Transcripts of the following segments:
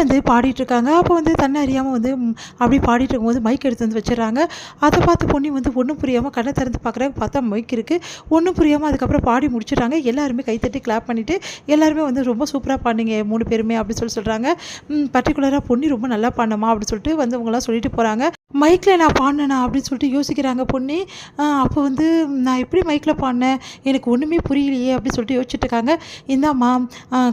வந்து பாடிட்டுருக்காங்க. அப்போ வந்து தன்னை அறியாமல் வந்து அப்படி பாடிட்டு இருக்கும்போது மைக் எடுத்து வந்து வச்சிடுறாங்க. அதை பார்த்து பொன்னி வந்து ஒன்றும் புரியாமல் கண்ணை திறந்து பார்க்குறாங்க. பார்த்தா மைக் இருக்குது. ஒன்றும் புரியாமல் அதுக்கப்புறம் பாடி முடிச்சிடுறாங்க. எல்லாருமே கைத்தட்டி கிளாப் பண்ணிவிட்டு எல்லாருமே வந்து ரொம்ப சூப்பராக பாடினீங்க 3 பேருமே அப்படின்னு சொல்கிறாங்க. பர்டிகுலராக பொன்னி ரொம்ப நல்லா பாடினம்மா அப்படின்னு சொல்லிட்டு வந்து அவங்களாம் சொல்லிட்டு போகிறாங்க. மைக்கில் நான் பாடினேனா அப்படின்னு சொல்லிட்டு யோசிக்கிறாங்க பொன்னி. அப்போ வந்து நான் எப்படி மைக்கில் பாடினேன், எனக்கு ஒன்றுமே புரியலையே அப்படின்னு சொல்லிட்டு யோசிச்சுட்டு இருக்காங்க. இந்தாம்மா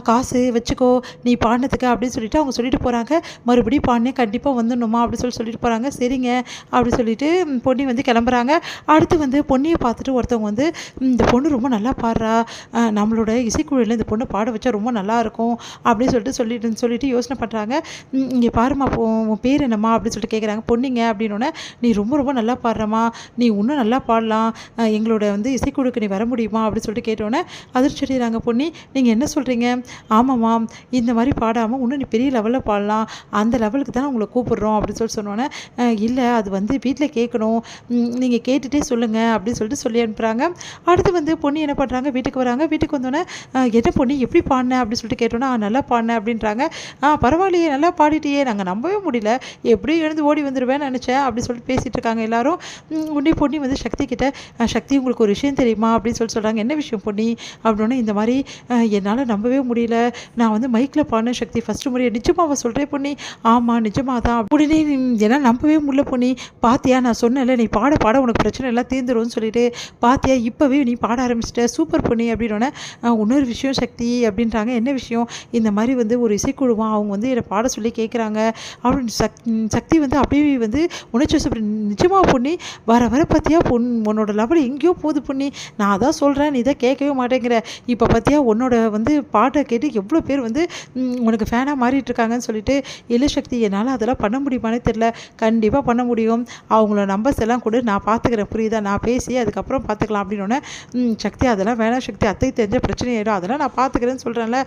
காசு வச்சுக்கோ நீ பாடினதுக்கு அப்படின்னு சொல்லிட்டு அவங்க சொல்லிட்டு போகிறாங்க. மறுபடியும் பாடினேன் கண்டிப்பாக வந்துடணுமா அப்படின்னு சொல்லிட்டு போகிறாங்க. சரிங்க அப்படின்னு சொல்லிட்டு பொன்னி வந்து கிளம்புறாங்க. அடுத்து வந்து பொன்னியை பார்த்துட்டு ஒருத்தவங்க வந்து இந்த பொண்ணு ரொம்ப நல்லா பாடுறா, நம்மளோட இசைக்குழுவில் இந்த பொண்ணை பாட வச்சா ரொம்ப நல்லாயிருக்கும் அப்படின்னு சொல்லிட்டு யோசனை பண்ணுறாங்க. இங்கே பாருமா உன் பேர் என்னம்மா அப்படின்னு சொல்லிட்டு கேட்குறாங்க. பொன்னிங்க அப்படின்னோடனே நீ ரொம்ப ரொம்ப நல்லா பாடுறம்மா, நீ இன்னும் நல்லா பாடலாம், எங்களோட வந்து இசைக்குழுக்கு நீ வர முடியுமா அப்படின்னு சொல்லிட்டு கேட்டோன்னே அதிர்ச்சி அடைகிறாங்க பொன்னி. நீங்கள் என்ன சொல்கிறீங்க? ஆமாம்மா இந்த மாதிரி பாடாமல் இன்னும் நீ பெரிய லெவலில் பாடலாம், அந்த லெவலுக்கு தானே உங்களை கூப்பிட்றோம் அப்படின்னு சொன்னோன்னே இல்லை அது வந்து வீட்டில் கேட்கணும், நீங்கள் கேட்டுகிட்டே சொல்லுங்கள் அப்படின்னு சொல்லிட்டு சொல்லி அனுப்புகிறாங்க. அடுத்து வந்து பொன்னி என்ன பண்ணுறாங்க, வீட்டுக்கு வராங்க. வீட்டுக்கு வந்தோடனே என்ன பொன்னி எப்படி பாடினேன் அப்படின்னு சொல்லிட்டு கேட்டோன்னா நல்லா பாடினேன் அப்படின்றாங்க. பரவாயில்லையே நல்லா பாடிட்டியே, நாங்கள் நம்பவே முடியல, எப்படியும் எழுந்து ஓடி வந்துடுவேன்னு நினச்சேன் அப்படி சொல்லிட்டு பேசிகிட்டு இருக்காங்க எல்லாரும். உடனே பொன்னி வந்து சக்தி கிட்ட சக்தி உங்களுக்கு ஒரு விஷயம் தெரியுமா அப்படின்னு சொல்கிறாங்க. என்ன விஷயம் பொன்னி அப்படின்னா இந்த மாதிரி என்னால் நம்பவே முடியல, நான் வந்து மைக்கில் பாடின சக்தி ஃபஸ்ட்டு முறையை நிஜமாவா சொல்கிறேன் பொன்னி? ஆமாம் நிஜமாக தான். உடனே என்னால் நம்பவே முடியல பொன்னி, பாத்தியா நான் சொன்னேன்ல நீ பாட பாட உனக்கு பிரச்சனை எல்லாம் தீர்ந்துரும்னு சொல்லிட்டு, பாத்தியா இப்போவே நீ பாட ஆரம்பிச்சிட்ட சூப்பர் பொன்னி அப்படின்னோடனே இன்னொரு விஷயம் சக்தி அப்படின்றாங்க. என்ன விஷயம்? இந்த மாதிரி வந்து ஒரு இசைக்குழுவான் அவங்க வந்து என்னை பாட சொல்லி கேட்குறாங்க அப்படின்னு சக்தி வந்து அப்படியே வந்து உணர்ச்சி நிஜமாக பொன்னி வர வர பார்த்தியா உன்னோட லெவல் எங்கேயோ போகுது பொன்னி, நான் அதான் சொல்கிறேன் நீ தான் கேட்கவே மாட்டேங்கிற, இப்போ பார்த்தியா உன்னோட வந்து பாட்டை கேட்டு எவ்வளோ பேர் வந்து உனக்கு ஃபேனாக மாறிட்டு இருக்காங்கன்னு சொல்லிட்டு. இல்லை சக்தி என்னால் அதெல்லாம் பண்ண முடியுமானே தெரில, கண்டிப்பாக பண்ண முடியும், அவங்கள நம்பர்ஸ் எல்லாம் கூட நான் பார்த்துக்கிறேன் புரியுதா, நான் பேசி அதுக்கப்புறம் பார்த்துக்கலாம் அப்படின்னோடனே சக்தி அதெல்லாம் வேணாம் சக்தி, அத்தை தெரிஞ்ச பிரச்சனை ஆகிடும், அதெல்லாம் நான் பார்த்துக்கிறேன்னு சொல்கிறேன்ல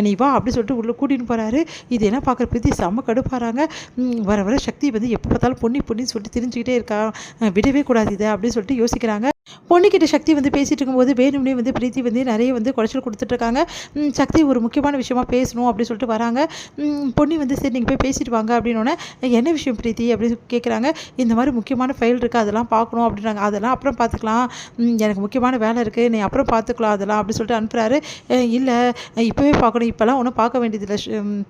நீ வா அப்படி சொல்லிட்டு உள்ளே கூட்டின்னு போகிறாரு. இது என்ன பார்க்குற பற்றி செம்ம கடுப்பாகிறாங்க. வர வர சக்தி வந்து எப்போ பார்த்தாலும் பொன்னின்னு சொல்லிட்டு தெரிஞ்சுக்கிட்டே இருக்கா, விடவே கூடாது இதை அப்படின்னு சொல்லிட்டு யோசிக்கிறாங்க. பொன்னிக்கிட்ட சக்தி வந்து பேசிகிட்டு இருக்கும்போது வேணும்னே வந்து பிரீத்தி வந்து நிறைய வந்து குறைச்சல் கொடுத்துட்ருக்காங்க. சக்தி ஒரு முக்கியமான விஷயமா பேசணும் அப்படின்னு சொல்லிட்டு வராங்க. பொன்னி வந்து சரி நீங்கள் போய் பேசிட்டு வாங்க அப்படின்னோடனே என்ன விஷயம் பிரீத்தி அப்படின்னு கேட்குறாங்க. இந்த மாதிரி முக்கியமான ஃபைல் இருக்குது அதெல்லாம் பார்க்கணும் அப்படின்றாங்க. அதெல்லாம் அப்புறம் பார்த்துக்கலாம், எனக்கு முக்கியமான வேலை இருக்குது நீ அப்புறம் பார்த்துக்கலாம் அதெல்லாம் அப்படின்னு சொல்லிட்டு அனுப்புகிறாரு. இல்லை இப்போவே பார்க்கணும், இப்போல்லாம் ஒன்றும் பார்க்க வேண்டியதில்லை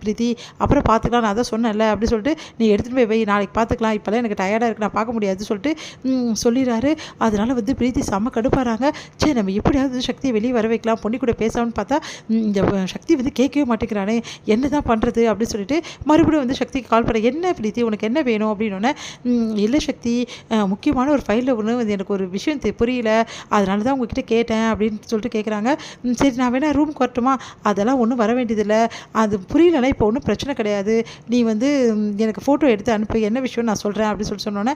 பிரீத்தி, அப்புறம் பார்த்துக்கலாம் நான் தான் சொன்னேன்ல அப்படின்னு சொல்லிட்டு நீ எடுத்துகிட்டு போய் வை நாளைக்கு பார்த்துக்கலாம், இப்போல்லாம் எனக்கு டயர்டாக இருக்குது நான் பார்க்க முடியாது சொல்லிட்டு சொல்லிடுறாரு. அதனால் வந்து பிரீத்தி செம்ம கடுப்பாகிறாங்க. சரி நம்ம எப்படியாவது சக்தியை வெளியே வர வைக்கலாம், பொன்னி கூட பேசலாம்னு பார்த்தா இந்த சக்தி வந்து கேட்கவே மாட்டேங்கிறானே, என்ன தான் பண்ணுறது அப்படின்னு சொல்லிட்டு மறுபடியும் வந்து சக்திக்கு கால் பண்ண என்ன பிரீத்தி உனக்கு என்ன வேணும் அப்படின்னோடனே இல்லை சக்தி முக்கியமான ஒரு ஃபைலில் ஒன்று வந்து எனக்கு ஒரு விஷயம் புரியல, அதனால தான் உங்ககிட்ட கேட்டேன் அப்படின்னு சொல்லிட்டு கேட்குறாங்க. சரி நான் வேணா ரூம்க்கு வரட்டுமா? அதெல்லாம் ஒன்றும் வர வேண்டியதில்லை, அது புரியலனா இப்போ ஒன்றும் பிரச்சனை கிடையாது, நீ வந்து எனக்கு ஃபோட்டோ எடுத்து அனுப்பு என்ன விஷயம் நான் சொல்கிறேன் அப்படின்னு சொல்லி சொன்னோன்னே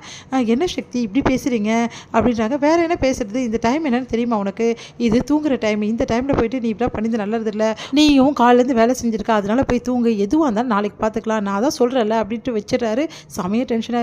என்ன சக்தி இப்படி பேசுகிறீங்க அப்படின்றாங்க. வேறு என்ன பேசுகிறது, இந்த டைம் என்னன்னு தெரியுமா உனக்கு, இது தூங்குற டைம், இந்த டைமில் போயிட்டு நீ இப்படிலாம் பண்ணிது நல்லதில்லை, நீயும் காலேருந்து வேலை செஞ்சுருக்க அதனால போய் தூங்கு, எதுவாக இருந்தாலும் நாளைக்கு பார்த்துக்கலாம் நான் தான் சொல்கிறேன்ல அப்படின்ட்டு வச்சிடறாரு. செமையாக டென்ஷனாக